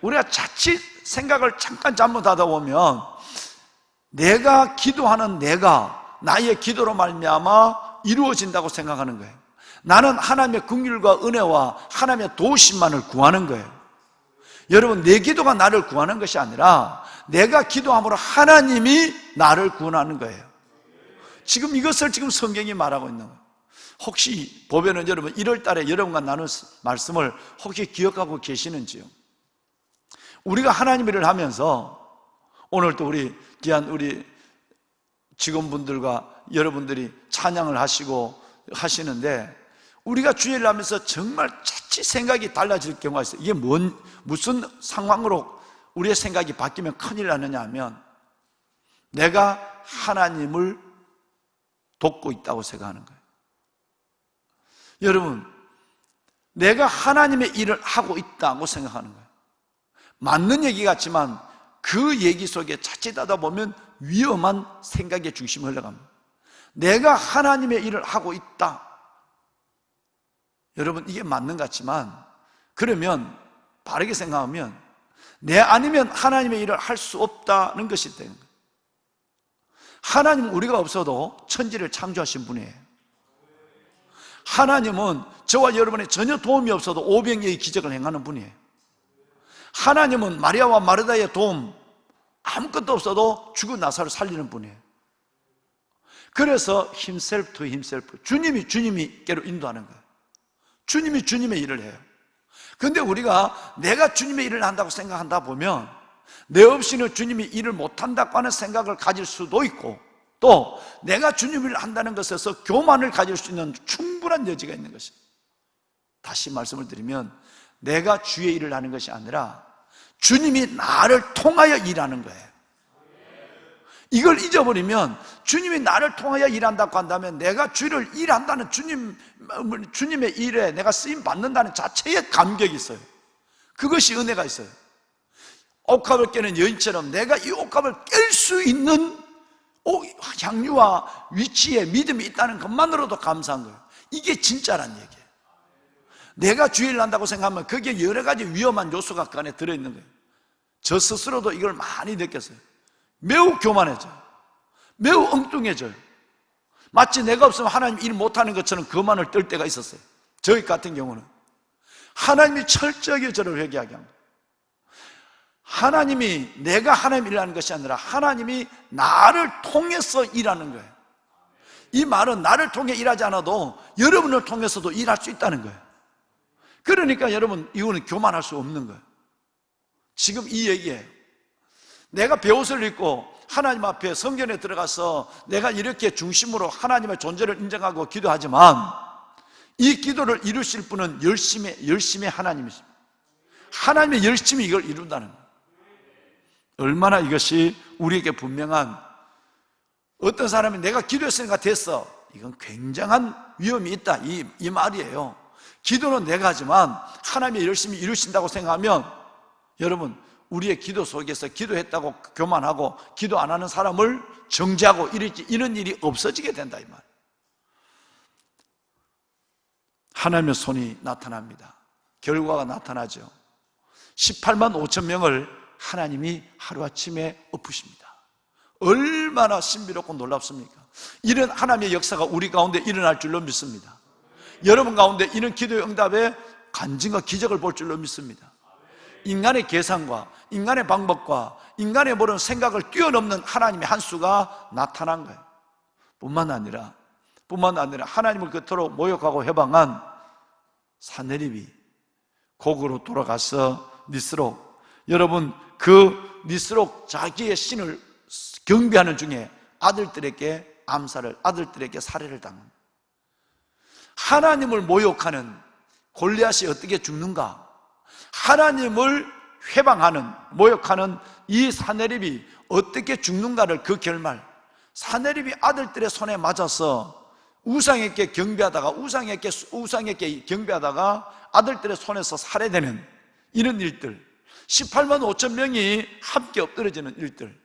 [SPEAKER 4] 우리가 자칫 생각을 잠깐 잘못하다 보면 내가 기도하는 나의 기도로 말미암아 이루어진다고 생각하는 거예요. 나는 하나님의 긍휼과 은혜와 하나님의 도우심만을 구하는 거예요. 여러분, 내 기도가 나를 구하는 것이 아니라 내가 기도함으로 하나님이 나를 구원하는 거예요. 지금 이것을 지금 성경이 말하고 있는 거예요. 혹시 보면은 여러분 1월 달에 여러분과 나눈 말씀을 혹시 기억하고 계시는지요? 우리가 하나님 일을 하면서 오늘도 우리 귀한 우리 직원분들과 여러분들이 찬양을 하시고 하시는데, 우리가 주일을 하면서 정말 자칫 생각이 달라질 경우가 있어요. 이게 무슨 상황으로 우리의 생각이 바뀌면 큰일 나느냐 하면 내가 하나님을 돕고 있다고 생각하는 거예요. 여러분, 내가 하나님의 일을 하고 있다고 생각하는 거예요. 맞는 얘기 같지만 그 얘기 속에 자칫하다 보면 위험한 생각의 중심이 흘러갑니다. 내가 하나님의 일을 하고 있다. 여러분, 이게 맞는 것 같지만 그러면 바르게 생각하면 내 아니면 하나님의 일을 할 수 없다는 것이 되는 거예요. 하나님은 우리가 없어도 천지를 창조하신 분이에요. 하나님은 저와 여러분의 전혀 도움이 없어도 오병이의 기적을 행하는 분이에요. 하나님은 마리아와 마르다의 도움 아무것도 없어도 죽은 나사를 살리는 분이에요. 그래서 himself to himself, 주님이께로 인도하는 거예요. 주님이 주님의 일을 해요. 그런데 우리가 내가 주님의 일을 한다고 생각한다 보면 내 없이는 주님이 일을 못한다고 하는 생각을 가질 수도 있고, 또 내가 주님의 일을 한다는 것에서 교만을 가질 수 있는 충분한 여지가 있는 것입니다. 다시 말씀을 드리면 내가 주의 일을 하는 것이 아니라 주님이 나를 통하여 일하는 거예요. 이걸 잊어버리면 주님이 나를 통하여 일한다고 한다면 내가 주를 일한다는 주님의 일에 내가 쓰임 받는다는 자체의 감격이 있어요. 그것이 은혜가 있어요. 옥합을 깨는 여인처럼 내가 이 옥합을 깰 수 있는 향유와 위치에 믿음이 있다는 것만으로도 감사한 거예요. 이게 진짜란 얘기예요. 내가 주의를 한다고 생각하면 거기에 여러 가지 위험한 요소가 그 안에 들어있는 거예요. 저 스스로도 이걸 많이 느꼈어요. 매우 교만해져요. 매우 엉뚱해져요. 마치 내가 없으면 하나님 일 못하는 것처럼 거만을 떨 때가 있었어요. 저희 같은 경우는 하나님이 철저하게 저를 회개하게 합니다. 하나님이 내가 하나님 일하는 것이 아니라 하나님이 나를 통해서 일하는 거예요. 이 말은 나를 통해 일하지 않아도 여러분을 통해서도 일할 수 있다는 거예요. 그러니까 여러분, 이거는 교만할 수 없는 거예요. 지금 이 얘기예요. 내가 베옷을 입고 하나님 앞에 성전에 들어가서 내가 이렇게 중심으로 하나님의 존재를 인정하고 기도하지만 이 기도를 이루실 분은 열심히 하나님이십니다. 하나님의 열심히 이걸 이룬다는 거예요. 얼마나 이것이 우리에게 분명한, 어떤 사람이 내가 기도했으니까 됐어, 이건 굉장한 위험이 있다, 이 말이에요. 기도는 내가 하지만 하나님이 열심히 이루신다고 생각하면 여러분, 우리의 기도 속에서 기도했다고 교만하고 기도 안 하는 사람을 정죄하고 이런 일이 없어지게 된다, 이 말. 하나님의 손이 나타납니다. 결과가 나타나죠. 18만 5천 명을 하나님이 하루아침에 엎으십니다. 얼마나 신비롭고 놀랍습니까? 이런 하나님의 역사가 우리 가운데 일어날 줄로 믿습니다. 여러분 가운데 이런 기도의 응답에 간증과 기적을 볼 줄로 믿습니다. 인간의 계산과 인간의 방법과 인간의 모든 생각을 뛰어넘는 하나님의 한 수가 나타난 거예요. 뿐만 아니라 하나님을 그토록 모욕하고 해방한 사내립이 고국으로 돌아가서 니스록, 여러분 그 니스록 자기의 신을 경배하는 중에 아들들에게 살해를 당합니다. 하나님을 모욕하는 골리앗이 어떻게 죽는가? 하나님을 모욕하는 이 사내립이 어떻게 죽는가를, 그 결말, 사내립이 아들들의 손에 맞아서 우상에게 경배하다가 아들들의 손에서 살해되는 이런 일들, 18만 5천 명이 함께 엎드려지는 일들,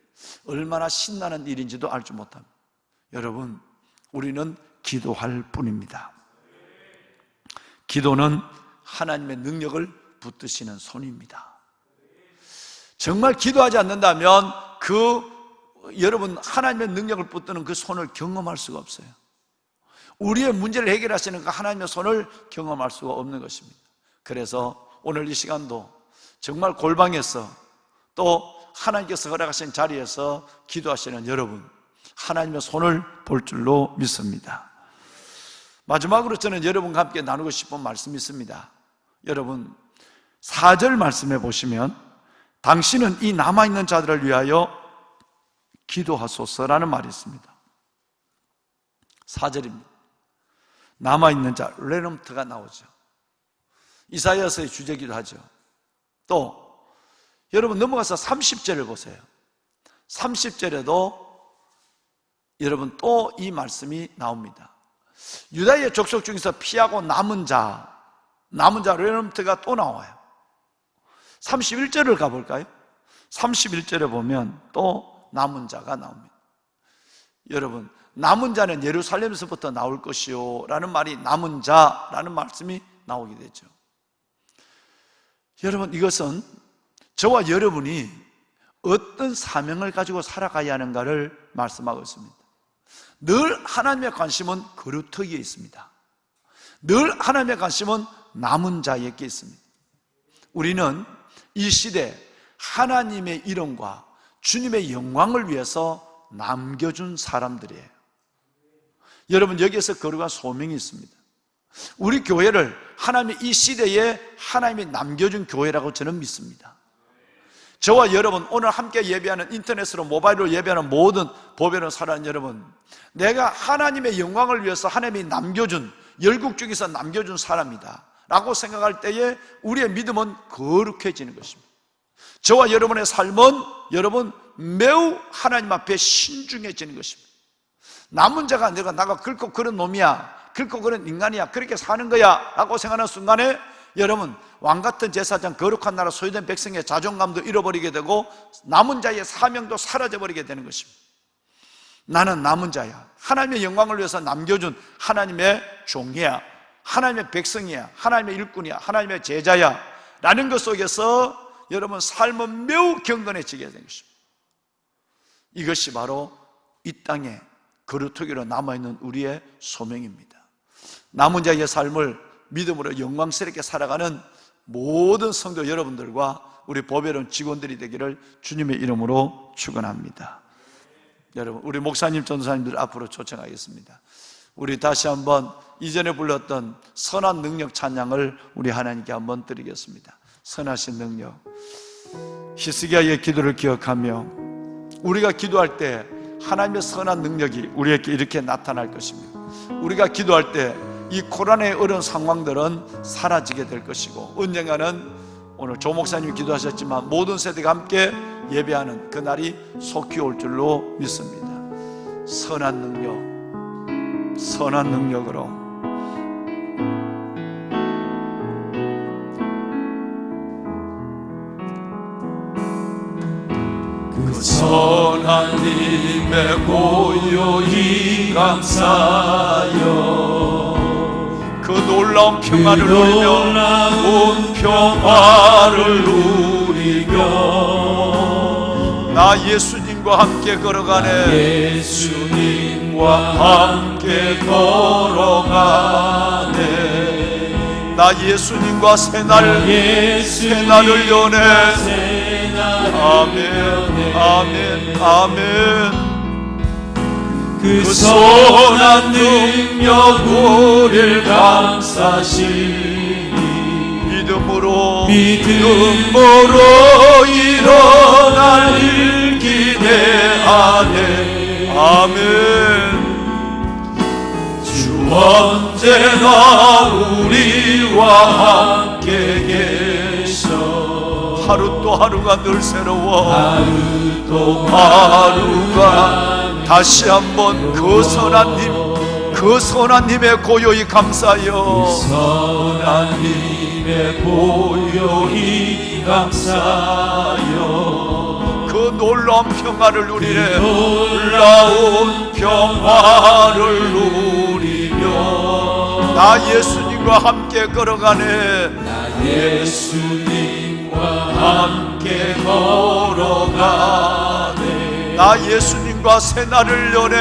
[SPEAKER 4] 얼마나 신나는 일인지도 알지 못합니다. 여러분, 우리는 기도할 뿐입니다. 기도는 하나님의 능력을 붙드시는 손입니다. 정말 기도하지 않는다면 여러분 하나님의 능력을 붙드는 그 손을 경험할 수가 없어요. 우리의 문제를 해결하시는 그 하나님의 손을 경험할 수가 없는 것입니다. 그래서 오늘 이 시간도 정말 골방에서 또 하나님께서 허락하신 자리에서 기도하시는 여러분, 하나님의 손을 볼 줄로 믿습니다. 마지막으로 저는 여러분과 함께 나누고 싶은 말씀이 있습니다. 여러분 4절 말씀해 보시면, 당신은 이 남아있는 자들을 위하여 기도하소서라는 말이 있습니다. 4절입니다. 남아있는 자, 레넘트가 나오죠. 이사야서의 주제기도 하죠. 또 여러분 넘어가서 30절을 보세요. 30절에도 여러분 또 이 말씀이 나옵니다. 유다의 족속 중에서 피하고 남은 자 레넘트가 또 나와요. 31절을 가볼까요? 31절에 보면 또 남은 자가 나옵니다. 여러분, 남은 자는 예루살렘에서부터 나올 것이요 라는 말이, 남은 자라는 말씀이 나오게 되죠. 여러분, 이것은 저와 여러분이 어떤 사명을 가지고 살아가야 하는가를 말씀하고 있습니다. 늘 하나님의 관심은 거루터기에 있습니다. 늘 하나님의 관심은 남은 자에게 있습니다. 우리는 이 시대 하나님의 이름과 주님의 영광을 위해서 남겨준 사람들이에요. 여러분, 여기에서 거룩한 소명이 있습니다. 우리 교회를 하나님이 이 시대에 하나님이 남겨준 교회라고 저는 믿습니다. 저와 여러분, 오늘 함께 예배하는, 인터넷으로 모바일로 예배하는 모든 보배로 살아가는 여러분, 내가 하나님의 영광을 위해서 하나님이 남겨준, 열국 중에서 남겨준 사람이다 라고 생각할 때에 우리의 믿음은 거룩해지는 것입니다. 저와 여러분의 삶은 여러분 매우 하나님 앞에 신중해지는 것입니다. 남은 자가 나가 긁고 그런 놈이야, 긁고 그런 인간이야, 그렇게 사는 거야 라고 생각하는 순간에 여러분, 왕같은 제사장, 거룩한 나라, 소유된 백성의 자존감도 잃어버리게 되고 남은 자의 사명도 사라져버리게 되는 것입니다. 나는 남은 자야. 하나님의 영광을 위해서 남겨준 하나님의 종이야. 하나님의 백성이야. 하나님의 일꾼이야. 하나님의 제자야 라는 것 속에서 여러분 삶은 매우 경건해지게 된 것입니다. 이것이 바로 이 땅에 거루터기로 남아있는 우리의 소명입니다. 남은 자의 삶을 믿음으로 영광스럽게 살아가는 모든 성도 여러분들과 우리 보배로운 직원들이 되기를 주님의 이름으로 축원합니다. 여러분, 우리 목사님, 전도사님들 앞으로 초청하겠습니다. 우리 다시 한번 이전에 불렀던 선한 능력 찬양을 우리 하나님께 한번 드리겠습니다. 선하신 능력. 히스기야의 기도를 기억하며 우리가 기도할 때 하나님의 선한 능력이 우리에게 이렇게 나타날 것입니다. 우리가 기도할 때 이 고난의 어려운 상황들은 사라지게 될 것이고, 언젠가는 오늘 조 목사님이 기도하셨지만 모든 세대가 함께 예배하는 그날이 속히 올 줄로 믿습니다. 선한 능력, 선한 능력으로
[SPEAKER 1] 그 선한 님의 고요히 감사여
[SPEAKER 4] 그 놀라운 평화를 누리며
[SPEAKER 1] 놀라운 평화를 누리며
[SPEAKER 4] 나 예수님과 함께 걸어가네.
[SPEAKER 1] 예수님과 함께 걸어가네.
[SPEAKER 4] 나 예수님과 새날을 여네. 아멘, 아멘, 아멘.
[SPEAKER 1] 그 선한 능력 우리를 감싸시니
[SPEAKER 4] 믿음으로
[SPEAKER 1] 일어날 일 기대하네.
[SPEAKER 4] 아멘.
[SPEAKER 1] 주 언제나 우리와 함께 계셔.
[SPEAKER 4] 하루 또 하루가 늘 새로워.
[SPEAKER 1] 하루 또
[SPEAKER 4] 하루가 다시 한번 그 선한 님의 고요히 감사여.
[SPEAKER 1] 선한 님의 고요히 감사여.
[SPEAKER 4] 그 놀라운 평화를 누리네.
[SPEAKER 1] 놀라운 평화를 누리며
[SPEAKER 4] 나 예수님과 함께 걸어가네.
[SPEAKER 1] 나 예수님과 함께 걸어가네.
[SPEAKER 4] 나 예수님과 새날을 여네.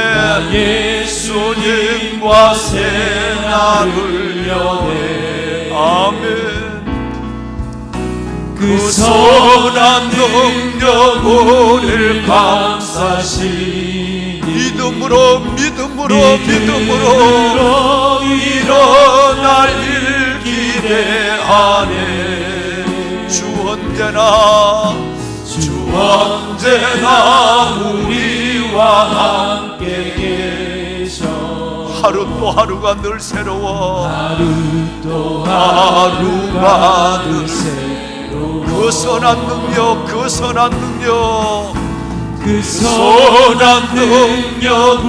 [SPEAKER 1] 예수님과 새날을 여네.
[SPEAKER 4] 아멘.
[SPEAKER 1] 그 선한 능력 우리를 감싸시니
[SPEAKER 4] 믿음으로
[SPEAKER 1] 일어날 일 기대하네.
[SPEAKER 4] 주 언제나
[SPEAKER 1] 우리와 함께 계셔.
[SPEAKER 4] 하루 또 하루가 늘 새로워.
[SPEAKER 1] 하루 또 하루가 늘 새로워.
[SPEAKER 4] 그 선한 능력
[SPEAKER 1] 그 선한 능력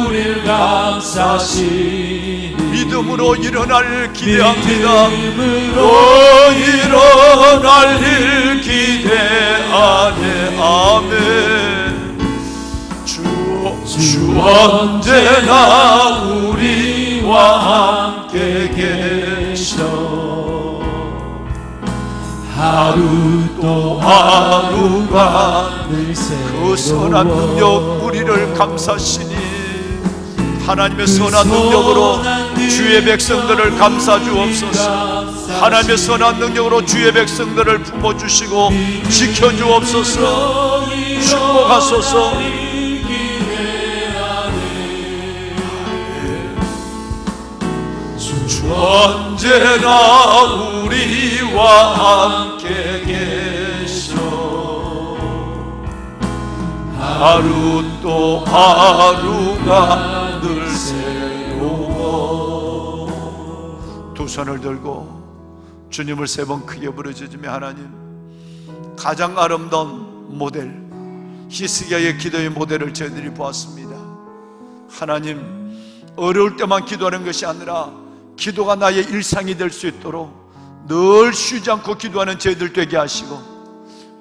[SPEAKER 1] 우리를 감싸시니
[SPEAKER 4] 믿음으로 일어날 기대합니다.
[SPEAKER 1] 믿음으로 일어날 일 기대하네. 아멘. 주 언제나 우리와 함께 계셔. 하루 또 하루가 늘
[SPEAKER 4] 그 선한 능력 우리를 감사시니 하나님의 선한 능력으로 주의 백성들을 감싸주옵소서. 하나님의 선한 능력으로 주의 백성들을 품어주시고 지켜주옵소서. 축복하소서.
[SPEAKER 1] 주 언제나 우리와 함께 계셔. 하루 또 하루가 늘 새로워.
[SPEAKER 4] 두 손을 들고 주님을 세 번 크게 부르짖으며 하나님, 가장 아름다운 모델 히스기야의 기도의 모델을 저희들이 보았습니다. 하나님, 어려울 때만 기도하는 것이 아니라 기도가 나의 일상이 될 수 있도록 늘 쉬지 않고 기도하는 저희들 되게 하시고,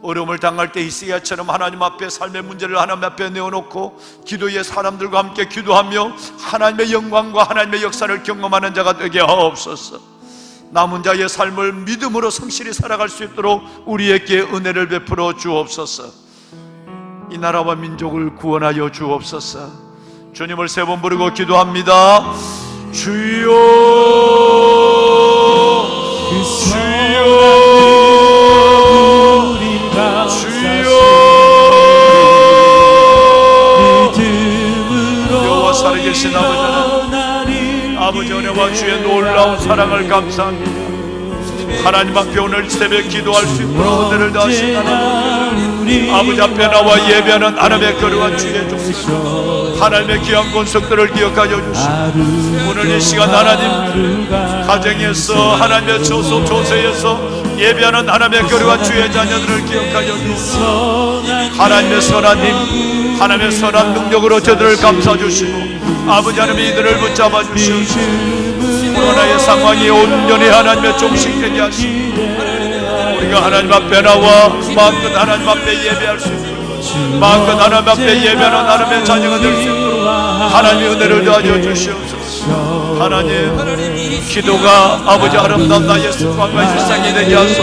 [SPEAKER 4] 어려움을 당할 때 히스기야처럼 하나님 앞에 삶의 문제를 하나님 앞에 내어놓고 기도의 사람들과 함께 기도하며 하나님의 영광과 하나님의 역사를 경험하는 자가 되게 하옵소서. 남은 자의 삶을 믿음으로 성실히 살아갈 수 있도록 우리에게 은혜를 베풀어 주옵소서. 이 나라와 민족을 구원하여 주옵소서. 주님을 세 번 부르고 기도합니다. 주여, 주여, 주여. 여호와 살아계신 아버지 은혜와 주의 놀라운 사랑을 감사합니다. 하나님 앞에 오늘 새벽 기도할 수 있도록 은혜를 다하신 하나님, 아버지 앞에 나와 예배하는 하나님의 거룩한 주의 종들, 하나님의 귀한 권속들을 기억하여 주시고, 오늘 이 시간 하나님 가정에서 하나님의 조세에서 예배하는 하나님의 거룩한 주의 자녀들을 기억하여 주시고, 하나님의 선한 힘, 하나님의 선한 능력으로 저들을 감싸 주시고, 아버지 하나님 이들을 붙잡아 주시옵소서. 코로나의 상황이 온전히 하나님의 종식되게 하시고, 우리가 하나님 앞에 나와 마음껏 하나님 앞에 예배할 수 있도록, 마음껏 하나님 앞에 예배하는 하나님의 자녀가 될 수 있도록 하나님의 은혜를 더하여 주시옵소서. 하나님, 기도가 아버지 아름다운 나의 습관과 일상이 되게 하소서.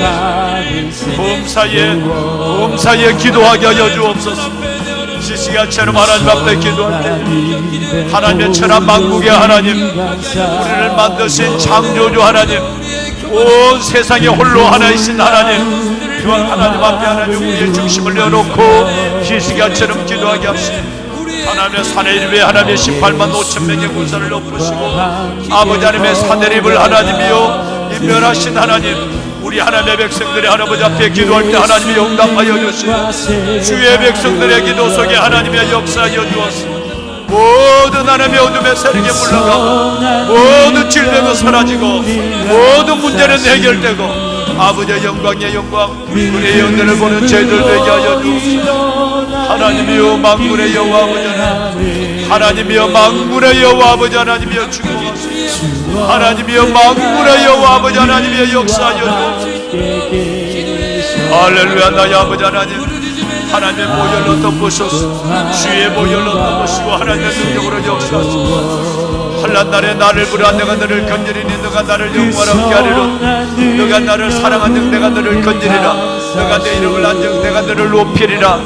[SPEAKER 4] 보험 사이에 기도하게 하여 주옵소서. 시시가처럼 하나님 앞에 기도할 때 하나님의 천하 만국의 하나님, 우리를 만드신 창조주 하나님, 온 세상에 홀로 하나이신 하나님, 그 하나님 앞에 하나님 우리의 중심을 내어놓고 시시가처럼 기도하게 하시고, 하나님의 산의 위에 하나님의 18만 5천 명의 군사를 엎으시고, 아버지 하나님의 산해립을 하나님이요 인면하신 하나님, 우리 하나님의 백성들의 할아버지 앞에 기도할 때 하나님이 응답하여 주시고, 주의 백성들의 기도 속에 하나님의 역사하여 주었습니다. 모든 하나님의 어둠의 세력에 물러가고, 모든 질병은 사라지고, 모든 문제는 해결되고, 아버지의 영광의 영광, 우리의 은혜를 보는 저희들 되게 하여 주옵소서. 하나님이여 만군의 여호와 아버지 하나님, 하나님이여 만군의 여호와 아버지 하나님이여 축복하소서. 하나님이여 만군의 여호와 아버지 하나님이여 역사하여 주옵소서. 할렐루야. 나의 아버지 하나님, 하나님의 보혈로 덮으소서. 주의 보혈로 덮으시고 하나님의 능력으로 역사하소서. 환난 날에 나를 부르라. 내가 너를 건지리니 너가 나를 영원하게 하리라. 너가 나를 사랑하는 내가 너를 건지리라. 너가 내 이름을 안정 내가 너를 높이리라.